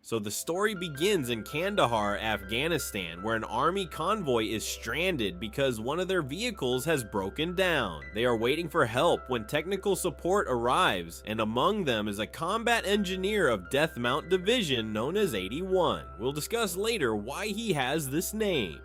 So the story begins in Kandahar, Afghanistan, where an army convoy is stranded because one of their vehicles has broken down. They are waiting for help when technical support arrives, and among them is a combat engineer of Death Mount Division known as 81. We'll discuss later why he has this name.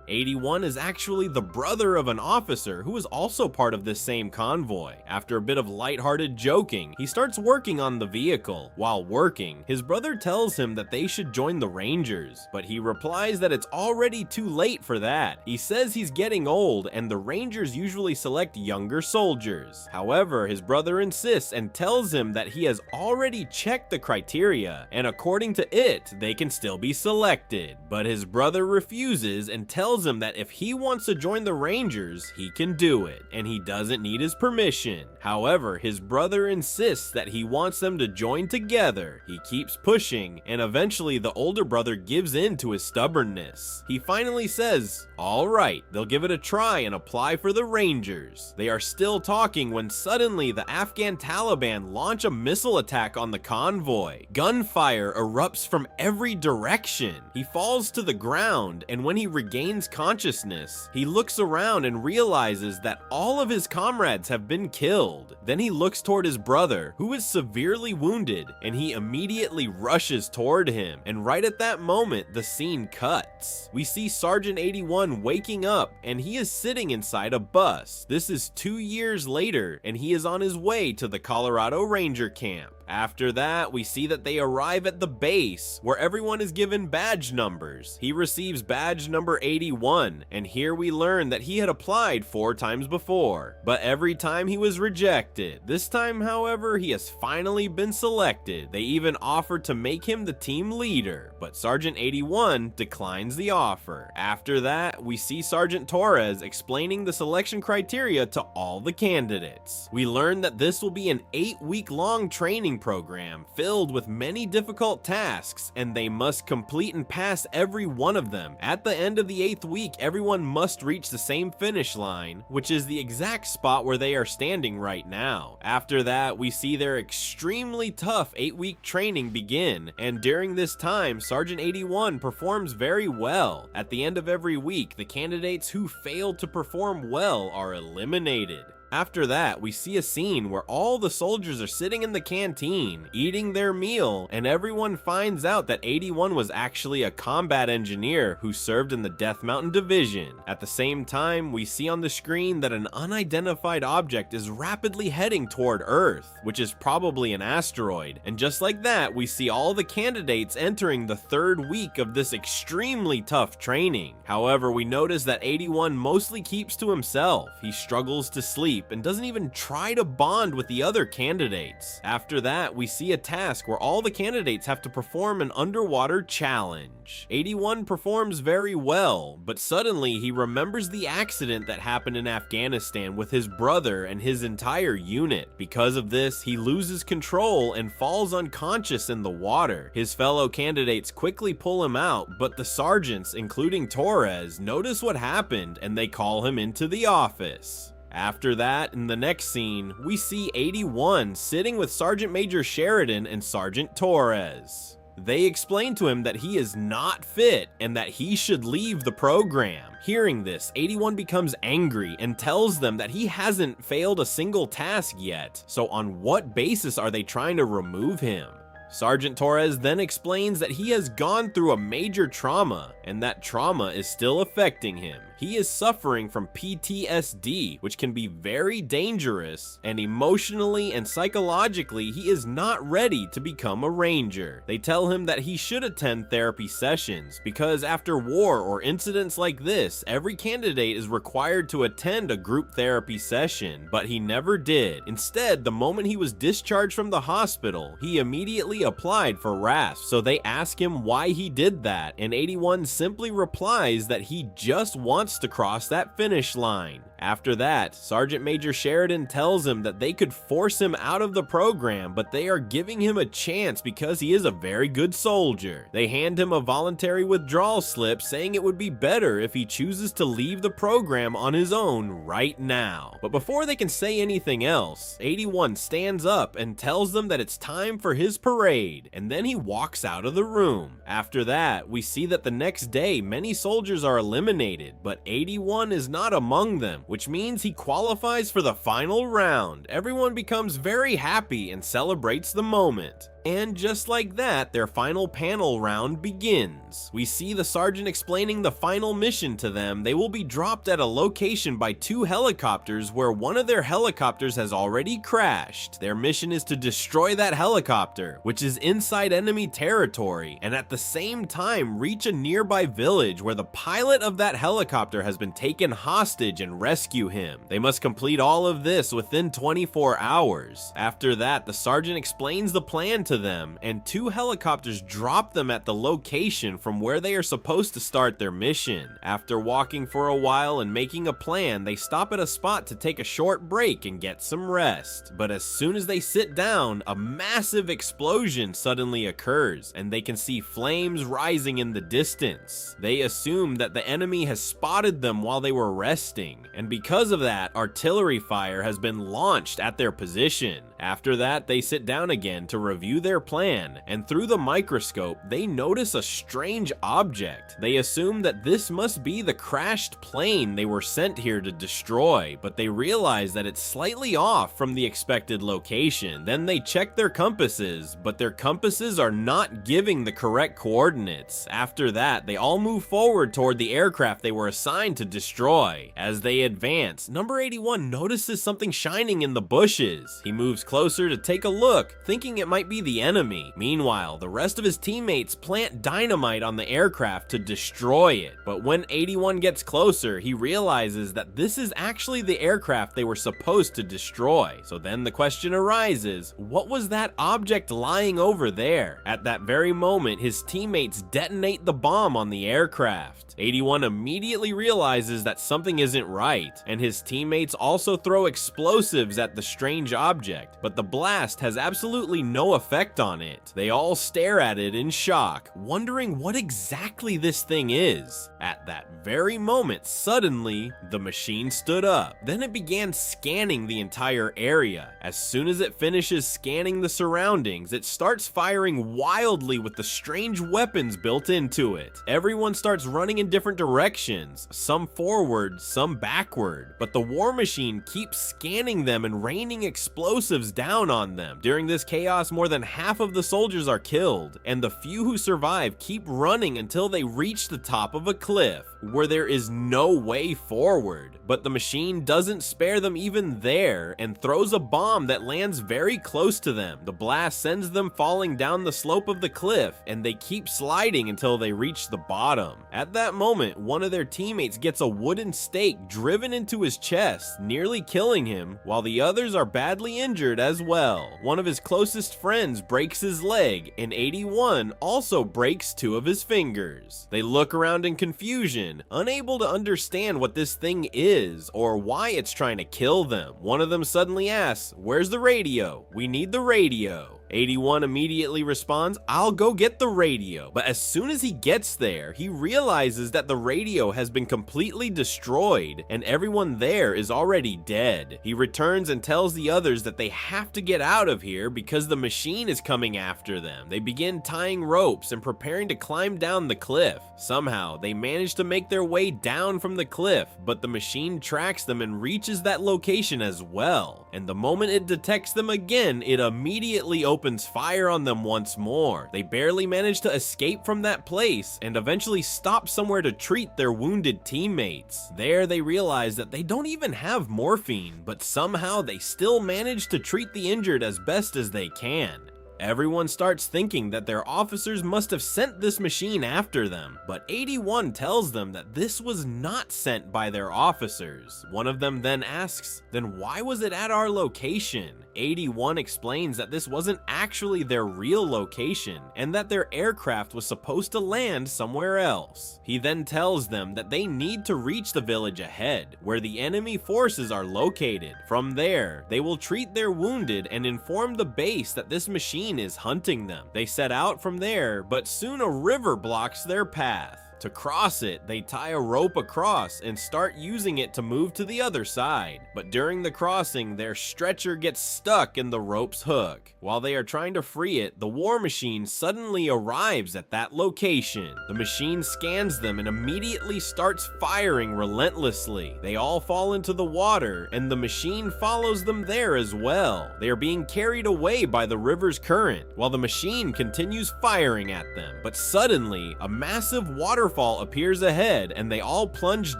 81 is actually the brother of an officer who is also part of this same convoy. After a bit of lighthearted joking, he starts working on the vehicle. While working, his brother tells him that they should join the Rangers, but he replies that it's already too late for that. He says he's getting old and the Rangers usually select younger soldiers. However, his brother insists and tells him that he has already checked the criteria, and according to it, they can still be selected. But his brother refuses and tells him that if he wants to join the Rangers, he can do it, and he doesn't need his permission. However, his brother insists that he wants them to join together. He keeps pushing, and eventually the older brother gives in to his stubbornness. He finally says, alright, they'll give it a try and apply for the Rangers. They are still talking when suddenly the Afghan Taliban launch a missile attack on the convoy. Gunfire erupts from every direction. He falls to the ground, and when he regains consciousness, he looks around and realizes that all of his comrades have been killed. Then he looks toward his brother, who is severely wounded, and he immediately rushes toward him, and right at that moment, the scene cuts. We see Sergeant 81 waking up, and he is sitting inside a bus. This is 2 years later, and he is on his way to the Colorado Ranger camp. After that, we see that they arrive at the base, where everyone is given badge numbers. He receives badge number 81, and here we learn that he had applied 4 times before, but every time he was rejected. This time, however, he has finally been selected. They even offered to make him the team leader, but Sergeant 81 declines the offer. After that, we see Sergeant Torres explaining the selection criteria to all the candidates. We learn that this will be an 8-week-long training program filled with many difficult tasks, and they must complete and pass every one of them. At the end of the 8th week, everyone must reach the same finish line, which is the exact spot where they are standing right now. After that, we see their extremely tough 8-week training begin, and during this time, Sergeant 81 performs very well. At the end of every week, the candidates who fail to perform well are eliminated. After that, we see a scene where all the soldiers are sitting in the canteen, eating their meal, and everyone finds out that 81 was actually a combat engineer who served in the Death Mountain Division. At the same time, we see on the screen that an unidentified object is rapidly heading toward Earth, which is probably an asteroid. And just like that, we see all the candidates entering the 3rd week of this extremely tough training. However, we notice that 81 mostly keeps to himself. He struggles to sleep and doesn't even try to bond with the other candidates. After that, we see a task where all the candidates have to perform an underwater challenge. 81 performs very well, but suddenly he remembers the accident that happened in Afghanistan with his brother and his entire unit. Because of this, he loses control and falls unconscious in the water. His fellow candidates quickly pull him out, but the sergeants, including Torres, notice what happened and they call him into the office. After that, in the next scene, we see 81 sitting with Sergeant Major Sheridan and Sergeant Torres. They explain to him that he is not fit and that he should leave the program. Hearing this, 81 becomes angry and tells them that he hasn't failed a single task yet, so on what basis are they trying to remove him? Sergeant Torres then explains that he has gone through a major trauma, and that trauma is still affecting him. He is suffering from PTSD, which can be very dangerous, and emotionally and psychologically, he is not ready to become a ranger. They tell him that he should attend therapy sessions, because after war or incidents like this, every candidate is required to attend a group therapy session, but he never did. Instead, the moment he was discharged from the hospital, he immediately applied for RASP, so they ask him why he did that, and 81 simply replies that he just wants to cross that finish line. After that, Sergeant Major Sheridan tells him that they could force him out of the program, but they are giving him a chance because he is a very good soldier. They hand him a voluntary withdrawal slip saying it would be better if he chooses to leave the program on his own right now. But before they can say anything else, 81 stands up and tells them that it's time for his parade, and then he walks out of the room. After that, we see that the next day many soldiers are eliminated, but 81 is not among them, which means he qualifies for the final round. Everyone becomes very happy and celebrates the moment. And just like that, their final panel round begins. We see the sergeant explaining the final mission to them. They will be dropped at a location by 2 helicopters where one of their helicopters has already crashed. Their mission is to destroy that helicopter, which is inside enemy territory, and at the same time reach a nearby village where the pilot of that helicopter has been taken hostage and rescue him. They must complete all of this within 24 hours. After that, the sergeant explains the plan to them, and 2 helicopters drop them at the location from where they are supposed to start their mission. After walking for a while and making a plan, they stop at a spot to take a short break and get some rest. But as soon as they sit down, a massive explosion suddenly occurs, and they can see flames rising in the distance. They assume that the enemy has spotted them while they were resting, and because of that, artillery fire has been launched at their position. After that, they sit down again to review their plan, and through the microscope, they notice a strange object. They assume that this must be the crashed plane they were sent here to destroy, but they realize that it's slightly off from the expected location. Then they check their compasses, but their compasses are not giving the correct coordinates. After that, they all move forward toward the aircraft they were assigned to destroy. As they advance, number 81 notices something shining in the bushes. He moves closer to take a look, thinking it might be the enemy. Meanwhile, the rest of his teammates plant dynamite on the aircraft to destroy it. But when 81 gets closer, he realizes that this is actually the aircraft they were supposed to destroy. So then the question arises, what was that object lying over there? At that very moment, his teammates detonate the bomb on the aircraft. 81 immediately realizes that something isn't right, and his teammates also throw explosives at the strange object, but the blast has absolutely no effect on it. They all stare at it in shock, wondering what exactly this thing is. At that very moment, suddenly, the machine stood up. Then it began scanning the entire area. As soon as it finishes scanning the surroundings, it starts firing wildly with the strange weapons built into it. Everyone starts running in different directions, some forward, some backward, but the war machine keeps scanning them and raining explosives down on them. During this chaos, more than half of the soldiers are killed, and the few who survive keep running until they reach the top of a cliff, where there is no way forward. But the machine doesn't spare them even there, and throws a bomb that lands very close to them. The blast sends them falling down the slope of the cliff, and they keep sliding until they reach the bottom. At that moment, one of their teammates gets a wooden stake driven into his chest, nearly killing him, while the others are badly injured as well. One of his closest friends breaks his leg, and 81 also breaks 2 of his fingers. They look around in confusion, unable to understand what this thing is or why it's trying to kill them. One of them suddenly asks, "Where's the radio? We need the radio." 81 immediately responds, "I'll go get the radio." But as soon as he gets there, he realizes that the radio has been completely destroyed and everyone there is already dead. He returns and tells the others that they have to get out of here because the machine is coming after them. They begin tying ropes and preparing to climb down the cliff. Somehow, they manage to make their way down from the cliff, but the machine tracks them and reaches that location as well. And the moment it detects them again, it immediately opens fire on them once more. They barely manage to escape from that place and eventually stop somewhere to treat their wounded teammates. There they realize that they don't even have morphine, but somehow they still manage to treat the injured as best as they can. Everyone starts thinking that their officers must have sent this machine after them, but 81 tells them that this was not sent by their officers. One of them then asks, then why was it at our location? 81 explains that this wasn't actually their real location, and that their aircraft was supposed to land somewhere else. He then tells them that they need to reach the village ahead, where the enemy forces are located. From there, they will treat their wounded and inform the base that this machine is hunting them. They set out from there, but soon a river blocks their path. To cross it, they tie a rope across and start using it to move to the other side. But during the crossing, their stretcher gets stuck in the rope's hook. While they are trying to free it, the war machine suddenly arrives at that location. The machine scans them and immediately starts firing relentlessly. They all fall into the water, and the machine follows them there as well. They are being carried away by the river's current, while the machine continues firing at them. But suddenly, a massive waterfall appears ahead, and they all plunge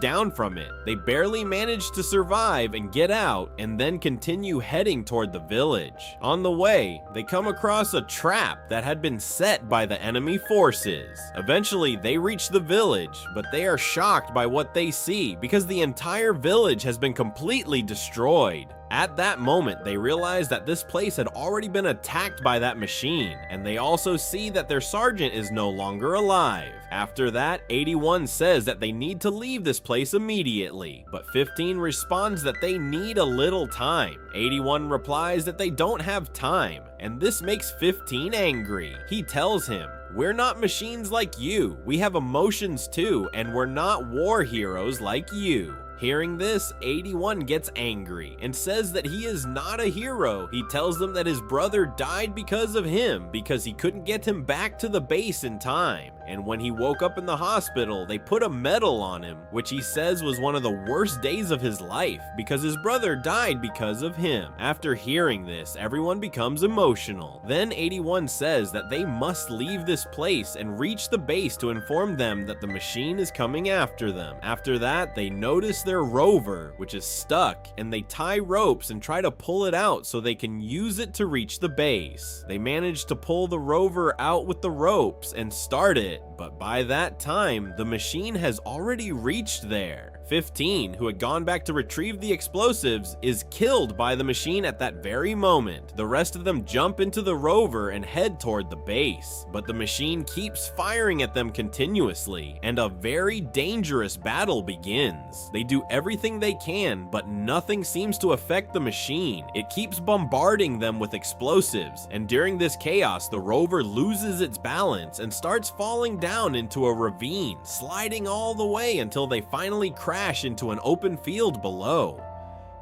down from it. They barely manage to survive and get out, and then continue heading toward the village. On the way, they come across a trap that had been set by the enemy forces. Eventually, they reach the village, but they are shocked by what they see because the entire village has been completely destroyed. At that moment, they realize that this place had already been attacked by that machine, and they also see that their sergeant is no longer alive. After that, 81 says that they need to leave this place immediately, but 15 responds that they need a little time. 81 replies that they don't have time, and this makes 15 angry. He tells him, "We're not machines like you. We have emotions too, and we're not war heroes like you." Hearing this, 81 gets angry and says that he is not a hero. He tells them that his brother died because of him, because he couldn't get him back to the base in time. And when he woke up in the hospital, they put a medal on him, which he says was one of the worst days of his life, because his brother died because of him. After hearing this, everyone becomes emotional. Then 81 says that they must leave this place and reach the base to inform them that the machine is coming after them. After that, they notice their rover, which is stuck, and they tie ropes and try to pull it out so they can use it to reach the base. They manage to pull the rover out with the ropes and start it, but by that time, the machine has already reached there. 15, who had gone back to retrieve the explosives, is killed by the machine at that very moment. The rest of them jump into the rover and head toward the base, but the machine keeps firing at them continuously, and a very dangerous battle begins. They do everything they can, but nothing seems to affect the machine. It keeps bombarding them with explosives, and during this chaos, the rover loses its balance and starts falling down into a ravine, sliding all the way until they finally crash into an open field below.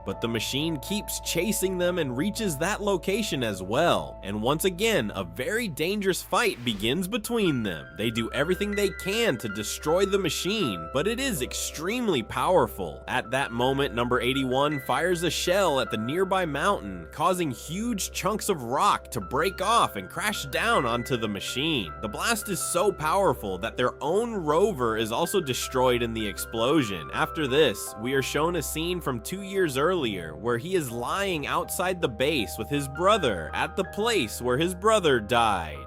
But the machine keeps chasing them and reaches that location as well. And once again, a very dangerous fight begins between them. They do everything they can to destroy the machine, but it is extremely powerful. At that moment, number 81 fires a shell at the nearby mountain, causing huge chunks of rock to break off and crash down onto the machine. The blast is so powerful that their own rover is also destroyed in the explosion. After this, we are shown a scene from 2 years earlier where he is lying outside the base with his brother at the place where his brother died.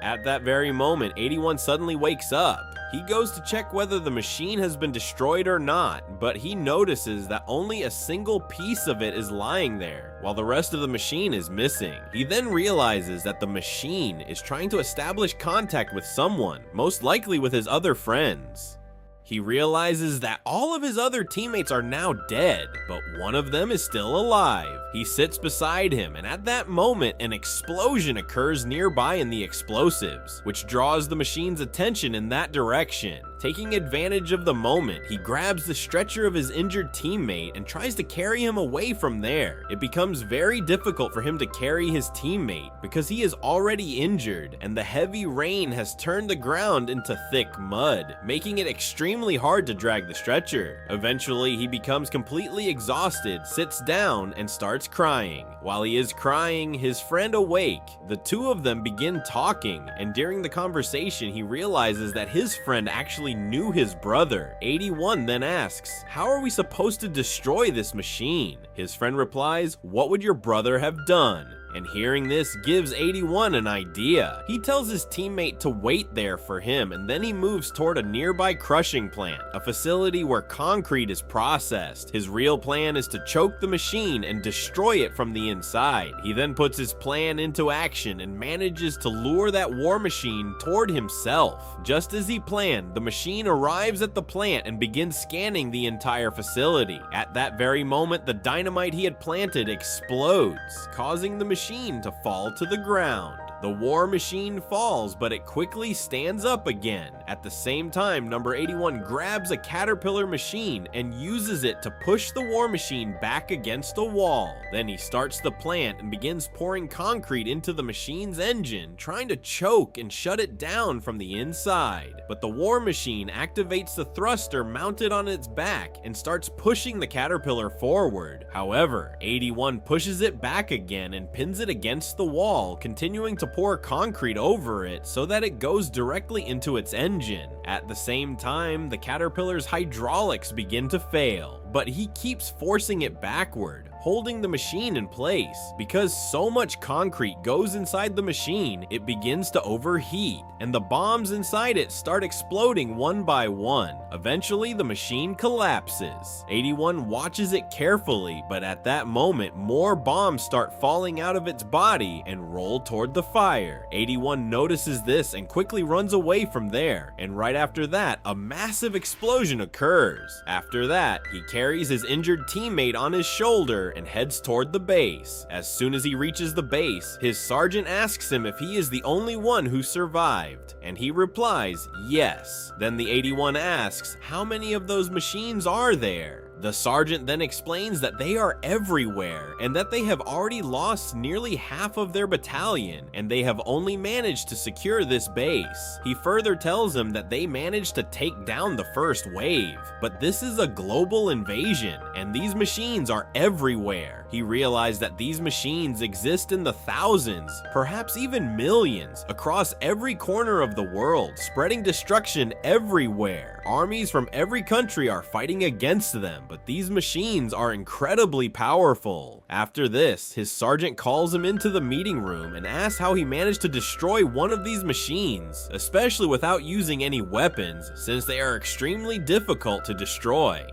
At that very moment, 81 suddenly wakes up. He goes to check whether the machine has been destroyed or not, but he notices that only a single piece of it is lying there, while the rest of the machine is missing. He then realizes that the machine is trying to establish contact with someone, most likely with his other friends. He realizes that all of his other teammates are now dead, but one of them is still alive. He sits beside him, and at that moment, an explosion occurs nearby in the explosives, which draws the machine's attention in that direction. Taking advantage of the moment, he grabs the stretcher of his injured teammate and tries to carry him away from there. It becomes very difficult for him to carry his teammate because he is already injured, and the heavy rain has turned the ground into thick mud, making it extremely hard to drag the stretcher. Eventually, he becomes completely exhausted, sits down, and starts crying. While he is crying, his friend awake. The two of them begin talking, and during the conversation, he realizes that his friend actually knew his brother. 81 then asks, "How are we supposed to destroy this machine?" His friend replies, "What would your brother have done?" And hearing this gives 81 an idea. He tells his teammate to wait there for him, and then he moves toward a nearby crushing plant, a facility where concrete is processed. His real plan is to choke the machine and destroy it from the inside. He then puts his plan into action and manages to lure that war machine toward himself. Just as he planned, the machine arrives at the plant and begins scanning the entire facility. At that very moment, the dynamite he had planted explodes, causing the machine to fall to the ground. The war machine falls, but it quickly stands up again. At the same time, number 81 grabs a Caterpillar machine and uses it to push the war machine back against a wall. Then he starts the plant and begins pouring concrete into the machine's engine, trying to choke and shut it down from the inside. But the war machine activates the thruster mounted on its back and starts pushing the Caterpillar forward. However, 81 pushes it back again and pins it against the wall, continuing to pour concrete over it so that it goes directly into its engine. At the same time, the Caterpillar's hydraulics begin to fail, but he keeps forcing it backward, holding the machine in place. Because so much concrete goes inside the machine, it begins to overheat, and the bombs inside it start exploding one by one. Eventually, the machine collapses. 81 watches it carefully, but at that moment, more bombs start falling out of its body and roll toward the fire. 81 notices this and quickly runs away from there, and right after that, a massive explosion occurs. After that, he carries his injured teammate on his shoulder and heads toward the base. As soon as he reaches the base, his sergeant asks him if he is the only one who survived, and he replies, yes. Then the 81 asks, how many of those machines are there? The sergeant then explains that they are everywhere and that they have already lost nearly half of their battalion and they have only managed to secure this base. He further tells him that they managed to take down the first wave, but this is a global invasion and these machines are everywhere. He realized that these machines exist in the thousands, perhaps even millions, across every corner of the world, spreading destruction everywhere. Armies from every country are fighting against them, but these machines are incredibly powerful. After this, his sergeant calls him into the meeting room and asks how he managed to destroy one of these machines, especially without using any weapons, since they are extremely difficult to destroy.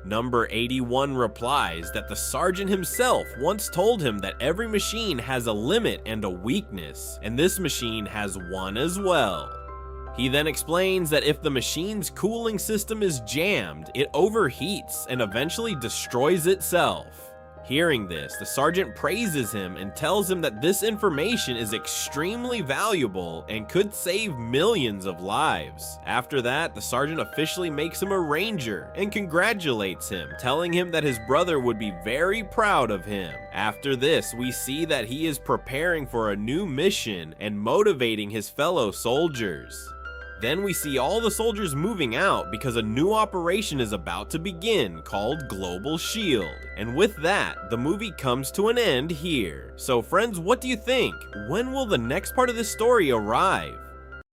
Number 81 replies that the sergeant himself once told him that every machine has a limit and a weakness, and this machine has one as well. He then explains that if the machine's cooling system is jammed, it overheats and eventually destroys itself. Hearing this, the sergeant praises him and tells him that this information is extremely valuable and could save millions of lives. After that, the sergeant officially makes him a ranger and congratulates him, telling him that his brother would be very proud of him. After this, we see that he is preparing for a new mission and motivating his fellow soldiers. Then we see all the soldiers moving out because a new operation is about to begin called Global Shield. And with that, the movie comes to an end here. So friends, what do you think? When will the next part of this story arrive?